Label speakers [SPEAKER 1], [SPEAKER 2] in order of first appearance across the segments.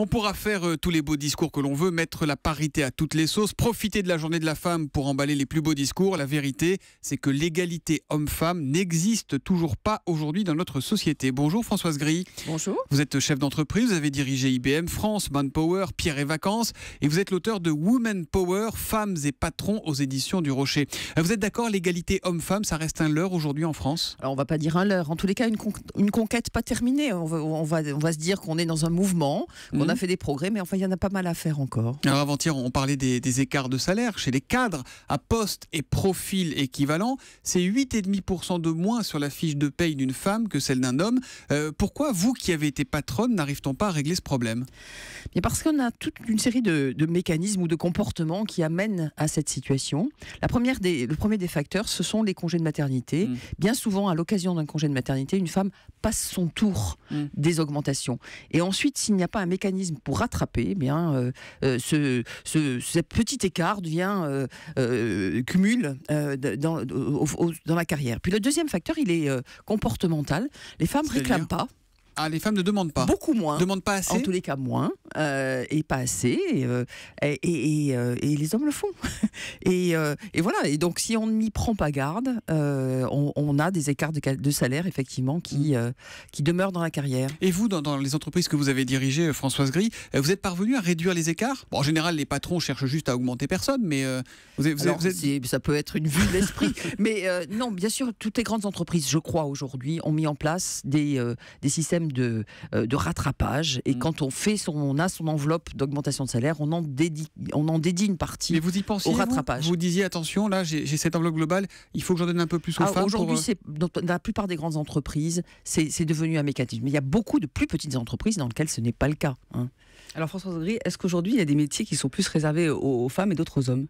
[SPEAKER 1] On pourra faire tous les beaux discours que l'on veut, mettre la parité à toutes les sauces, profiter de la journée de la femme pour emballer les plus beaux discours. La vérité, c'est que l'égalité homme-femme n'existe toujours pas aujourd'hui dans notre société. Bonjour Françoise Gris.
[SPEAKER 2] Bonjour.
[SPEAKER 1] Vous êtes chef d'entreprise, vous avez dirigé IBM France, Manpower, Pierre et Vacances et vous êtes l'auteur de Women Power, Femmes et Patrons aux éditions du Rocher. Vous êtes d'accord, l'égalité homme-femme, ça reste un leurre aujourd'hui en France?
[SPEAKER 2] Alors on va pas dire un leurre, en tous les cas une conquête pas terminée. On va se dire qu'on est dans un mouvement, qu'on a fait des progrès, mais enfin il y en a pas mal à faire encore.
[SPEAKER 1] Alors avant-hier, on parlait des écarts de salaire chez les cadres à poste et profil équivalent. C'est 8,5% de moins sur la fiche de paye d'une femme que celle d'un homme. Pourquoi vous qui avez été patronne n'arrive-t-on pas à régler ce problème?
[SPEAKER 2] Bien parce qu'on a toute une série de mécanismes ou de comportements qui amènent à cette situation. Le premier des facteurs, ce sont les congés de maternité. Bien souvent, à l'occasion d'un congé de maternité, une femme passe son tour des augmentations. Et ensuite, s'il n'y a pas un mécanisme pour rattraper, eh bien, ce petit écart devient cumul dans la carrière. Puis le deuxième facteur, il est comportemental. Les femmes ne réclament pas.
[SPEAKER 1] Ah, les femmes ne demandent pas.
[SPEAKER 2] Beaucoup moins.
[SPEAKER 1] Ne demandent pas assez.
[SPEAKER 2] En tous les cas, moins. Et pas assez. Et les hommes le font. Et voilà. Et donc, si on n'y prend pas garde, on a des écarts de salaire, effectivement, qui demeurent dans la carrière.
[SPEAKER 1] Et vous, dans les entreprises que vous avez dirigées, Françoise Gris, vous êtes parvenue à réduire les écarts? Bon, en général, les patrons cherchent juste à augmenter personne, mais
[SPEAKER 2] ça peut être une vue de l'esprit. Mais non, bien sûr, toutes les grandes entreprises, je crois, aujourd'hui, ont mis en place des systèmes de rattrapage, et quand on a son enveloppe d'augmentation de salaire, on en dédie une partie.
[SPEAKER 1] Mais vous y pensiez,
[SPEAKER 2] au rattrapage.
[SPEAKER 1] Vous disiez attention, là j'ai cette enveloppe globale, il faut que j'en donne un peu plus aux femmes.
[SPEAKER 2] Aujourd'hui, dans la plupart des grandes entreprises, c'est devenu un mécanisme. Mais il y a beaucoup de plus petites entreprises dans lesquelles ce n'est pas le cas.
[SPEAKER 3] Alors Françoise Gris, est-ce qu'aujourd'hui il y a des métiers qui sont plus réservés aux femmes et d'autres aux hommes?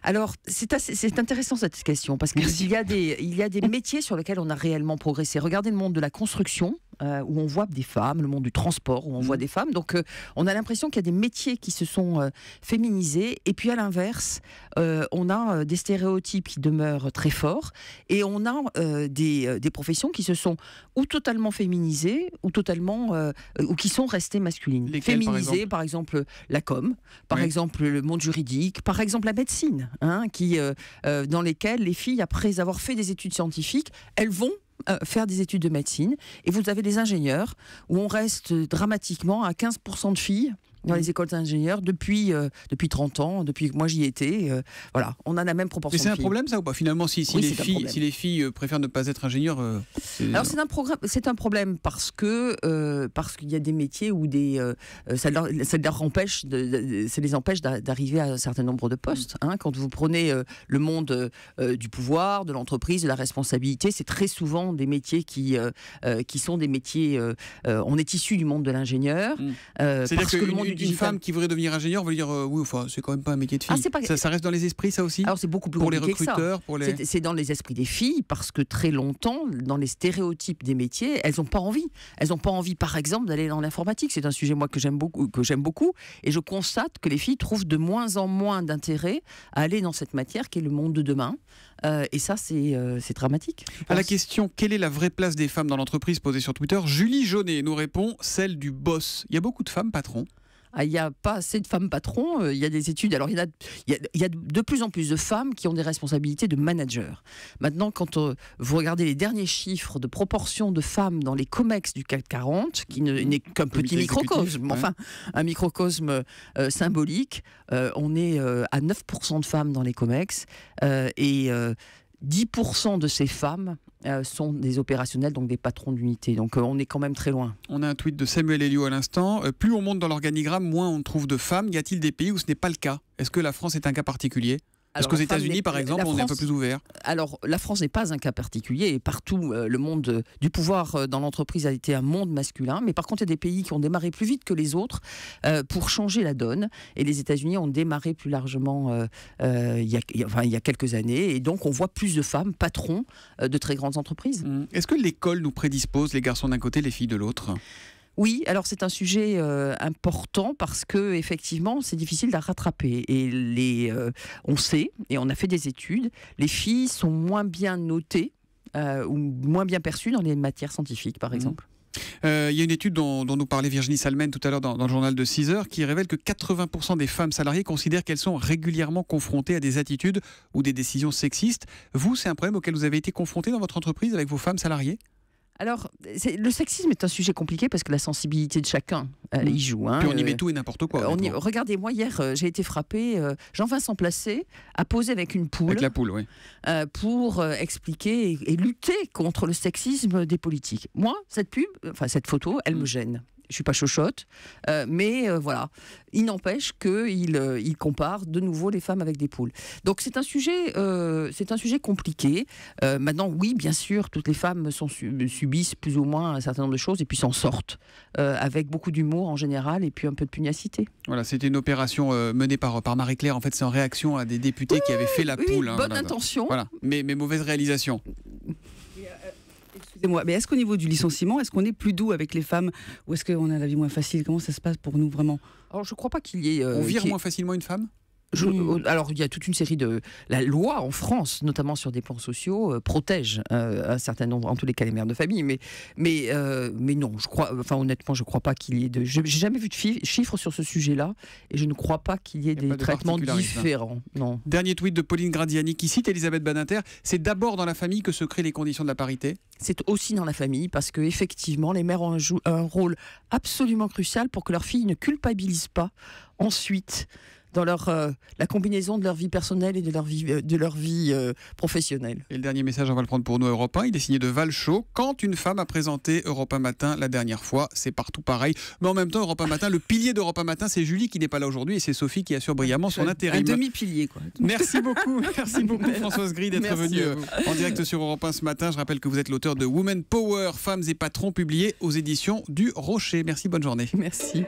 [SPEAKER 2] Alors c'est intéressant cette question, parce qu'il y a des métiers sur lesquels on a réellement progressé. Regardez le monde de la construction, où on voit des femmes, le monde du transport où on voit des femmes. Donc on a l'impression qu'il y a des métiers qui se sont féminisés, et puis à l'inverse, on a des stéréotypes qui demeurent très forts, et on a des professions qui se sont ou totalement féminisées ou totalement ou qui sont restées masculines. Féminisées, par exemple la com, par exemple le monde juridique, par exemple la médecine, dans lesquelles les filles, après avoir fait des études scientifiques, elles vont faire des études de médecine. Et vous avez des ingénieurs où on reste dramatiquement à 15% de filles dans les écoles d'ingénieurs depuis 30 ans, depuis que moi j'y étais. Voilà, on a la même proportion.
[SPEAKER 1] Mais c'est
[SPEAKER 2] de
[SPEAKER 1] un
[SPEAKER 2] filles.
[SPEAKER 1] problème ça ou pas? Finalement, si les filles préfèrent ne pas être ingénieurs...
[SPEAKER 2] Alors c'est un problème parce qu'il y a des métiers où ça les empêche d'arriver à un certain nombre de postes. Quand vous prenez le monde du pouvoir, de l'entreprise, de la responsabilité, c'est très souvent des métiers qui sont des métiers... on est issu du monde de l'ingénieur.
[SPEAKER 1] C'est-à-dire qu'une femme qui voudrait devenir ingénieur veut dire oui, enfin, c'est quand même pas un métier de fille. Ça reste dans les esprits, ça aussi?
[SPEAKER 2] Alors c'est beaucoup plus
[SPEAKER 1] pour les
[SPEAKER 2] compliqué
[SPEAKER 1] recruteurs,
[SPEAKER 2] que ça. C'est dans les esprits des filles, parce que très longtemps, dans les stéréotypes des métiers, elles n'ont pas envie. Elles n'ont pas envie, par exemple, d'aller dans l'informatique. C'est un sujet, moi, que j'aime beaucoup. Et je constate que les filles trouvent de moins en moins d'intérêt à aller dans cette matière qui est le monde de demain. Et ça, c'est dramatique.
[SPEAKER 1] À la question « Quelle est la vraie place des femmes dans l'entreprise ?» posée sur Twitter, Julie Jaunet nous répond « Celle du boss ». Il y a beaucoup de femmes patrons.
[SPEAKER 2] Il n'y a pas assez de femmes patrons. Il y a des études. Alors, il y a de plus en plus de femmes qui ont des responsabilités de manager. Maintenant, quand vous regardez les derniers chiffres de proportion de femmes dans les COMEX du CAC 40, qui n'est qu'un petit microcosme, enfin, un microcosme symbolique, on est à 9% de femmes dans les COMEX, et 10% de ces femmes sont des opérationnels, donc des patrons d'unité. Donc on est quand même très loin.
[SPEAKER 1] On a un tweet de Samuel Elio à l'instant. Plus on monte dans l'organigramme, moins on trouve de femmes. Y a-t-il des pays où ce n'est pas le cas? Est-ce que la France est un cas particulier? Est-ce qu'aux États-Unis, par exemple, on est un peu plus ouvert? Alors,
[SPEAKER 2] la France n'est pas un cas particulier, et partout, le monde du pouvoir dans l'entreprise a été un monde masculin. Mais par contre, il y a des pays qui ont démarré plus vite que les autres pour changer la donne. Et les États-Unis ont démarré plus largement il y a quelques années. Et donc, on voit plus de femmes patrons de très grandes entreprises.
[SPEAKER 1] Est-ce que l'école nous prédispose, les garçons d'un côté, les filles de l'autre?
[SPEAKER 2] Oui, alors c'est un sujet important parce que effectivement c'est difficile à rattraper, et on sait, et on a fait des études, les filles sont moins bien notées ou moins bien perçues dans les matières scientifiques, par exemple.
[SPEAKER 1] Il y a une étude dont nous parlait Virginie Salmen tout à l'heure dans le journal de 6 heures qui révèle que 80% des femmes salariées considèrent qu'elles sont régulièrement confrontées à des attitudes ou des décisions sexistes. Vous, c'est un problème auquel vous avez été confronté dans votre entreprise avec vos femmes salariées ?
[SPEAKER 2] Alors, le sexisme est un sujet compliqué parce que la sensibilité de chacun y joue.
[SPEAKER 1] Puis on y met tout et n'importe quoi.
[SPEAKER 2] Regardez, moi hier, j'ai été frappée. Jean-Vincent Placé a posé avec une poule.
[SPEAKER 1] Avec la poule, oui.
[SPEAKER 2] Pour expliquer et lutter contre le sexisme des politiques. Moi, cette photo, elle me gêne. Je suis pas chochotte, mais voilà. Il n'empêche qu'il compare de nouveau les femmes avec des poules. Donc c'est un sujet compliqué. Maintenant, oui, bien sûr, toutes les femmes subissent plus ou moins un certain nombre de choses et puis s'en sortent avec beaucoup d'humour en général et puis un peu de pugnacité.
[SPEAKER 1] Voilà, c'était une opération menée par Marie-Claire. En fait, c'est en réaction à des députés qui avaient fait la poule.
[SPEAKER 2] Bonne intention.
[SPEAKER 1] Voilà, mais mauvaise réalisation.
[SPEAKER 3] Excusez-moi, mais est-ce qu'au niveau du licenciement, est-ce qu'on est plus doux avec les femmes ou est-ce qu'on a la vie moins facile? Comment ça se passe pour nous vraiment?
[SPEAKER 2] Alors je ne crois pas qu'il y ait...
[SPEAKER 1] On vire moins facilement une femme?
[SPEAKER 2] Alors, il y a toute une série de... La loi en France, notamment sur des plans sociaux, protège un certain nombre, en tous les cas, les mères de famille. Mais non, honnêtement, je ne crois pas qu'il y ait de... Je n'ai jamais vu de chiffres sur ce sujet-là et je ne crois pas qu'il y ait des traitements différents. Non.
[SPEAKER 1] Dernier tweet de Pauline Gradiani qui cite Elisabeth Badinter. C'est d'abord dans la famille que se créent les conditions de la parité?
[SPEAKER 2] C'est aussi dans la famille parce qu'effectivement, les mères ont un rôle absolument crucial pour que leurs filles ne culpabilisent pas ensuite dans la combinaison de leur vie personnelle et de leur vie professionnelle.
[SPEAKER 1] Et le dernier message, on va le prendre pour nous, Europe 1. Il est signé de Valchaud. Quand une femme a présenté Europe 1 Matin la dernière fois, c'est partout pareil. Mais en même temps, Europe 1 Matin, le pilier d'Europe 1 Matin, c'est Julie qui n'est pas là aujourd'hui et c'est Sophie qui assure brillamment son intérim.
[SPEAKER 3] Un demi-pilier, quoi.
[SPEAKER 1] Merci beaucoup Françoise Gris d'être venue en direct sur Europe 1 ce matin. Je rappelle que vous êtes l'auteur de Women Power, Femmes et Patrons, publié aux éditions du Rocher. Merci, bonne journée.
[SPEAKER 2] Merci.